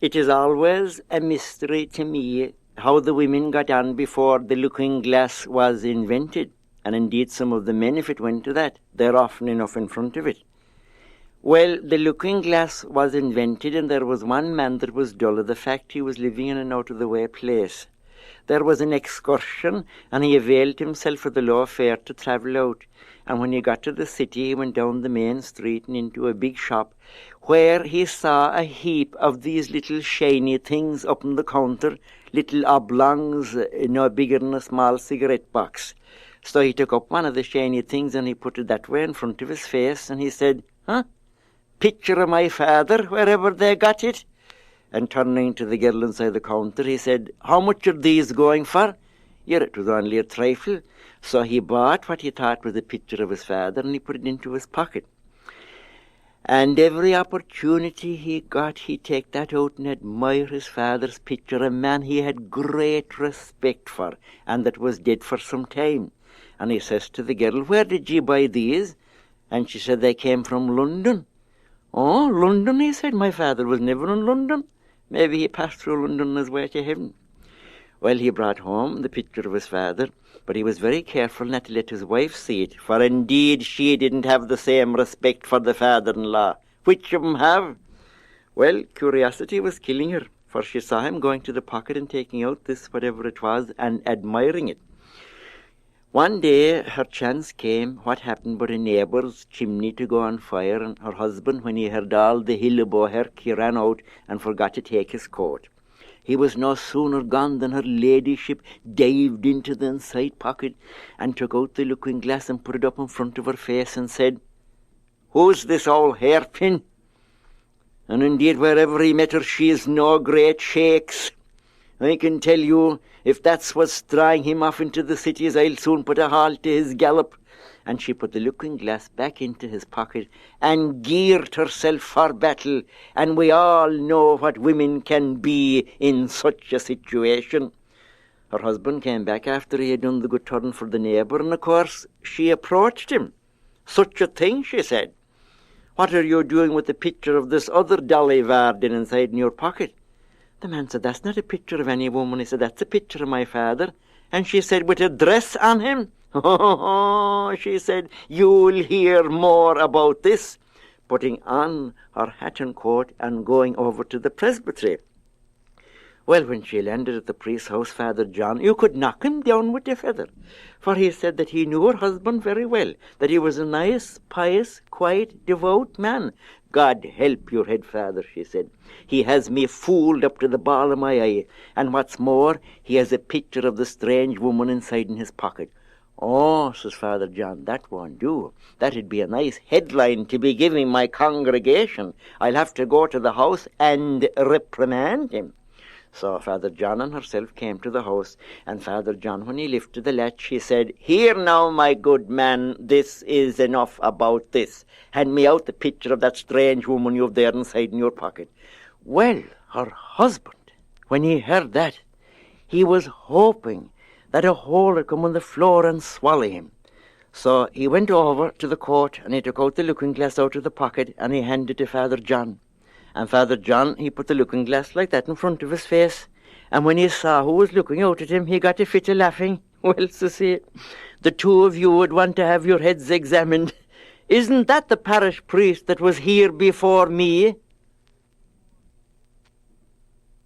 It is always a mystery to me how the women got on before the looking-glass was invented, and indeed some of the men, if it went to that, they're often enough in front of it. Well, the looking-glass was invented, and there was one man that was dull of the fact he was living in an out-of-the-way place. There was an excursion, and he availed himself of the low fare to travel out. And when he got to the city, he went down the main street and into a big shop, where he saw a heap of these little shiny things up on the counter, little oblongs, no bigger than a small cigarette box. So he took up one of the shiny things and he put it that way in front of his face, and he said, "Picture of my father, wherever they got it." And turning to the girl inside the counter, he said, "How much are these going for?" Yet it was only a trifle. So he bought what he thought was a picture of his father, and he put it into his pocket. And every opportunity he got, he'd take that out and admire his father's picture, a man he had great respect for, and that was dead for some time. And he says to the girl, "Where did you buy these?" And she said, "They came from London." "Oh, London," he said. "My father was never in London. Maybe he passed through London on his way to heaven." Well, he brought home the picture of his father, but he was very careful not to let his wife see it, for indeed she didn't have the same respect for the father-in-law. Which of 'em have? Well, curiosity was killing her, for she saw him going to the pocket and taking out this, whatever it was, and admiring it. One day her chance came. What happened but a neighbour's chimney to go on fire, and her husband, when he heard all the hillabouherk, he ran out and forgot to take his coat. He was no sooner gone than her ladyship dived into the inside pocket and took out the looking-glass and put it up in front of her face and said, "Who's this old hairpin?" And indeed, wherever he met her, she is no great shakes. I can tell you, if that's what's drawing him off into the cities, I'll soon put a halt to his gallop. And she put the looking-glass back into his pocket and geared herself for battle. And we all know what women can be in such a situation. Her husband came back after he had done the good turn for the neighbour, and of course she approached him. "Such a thing," she said. "What are you doing with the picture of this other dolly Varden inside in your pocket?" The man said, "That's not a picture of any woman." He said, "That's a picture of my father." And she said, "With a dress on him?" "Oh," she said, "you'll hear more about this," putting on her hat and coat and going over to the presbytery. Well, when she landed at the priest's house, Father John, you could knock him down with a feather, for he said that he knew her husband very well, that he was a nice, pious, quiet, devout man. "God help your head, Father," she said. "He has me fooled up to the ball of my eye, and what's more, he has a picture of the strange woman inside in his pocket." "Oh," says Father John, "that won't do. That'd be a nice headline to be giving my congregation. I'll have to go to the house and reprimand him." So Father John and herself came to the house, and Father John, when he lifted the latch, he said, "Here now, my good man, this is enough about this. Hand me out the picture of that strange woman you've there inside in your pocket." Well, her husband, when he heard that, he was hoping that a hole had come on the floor and swallow him. So he went over to the court, and he took out the looking-glass out of the pocket, and he handed it to Father John. And Father John, he put the looking-glass like that in front of his face. And when he saw who was looking out at him, he got a fit of laughing. "Well, says he, the two of you would want to have your heads examined. Isn't that the parish priest that was here before me?"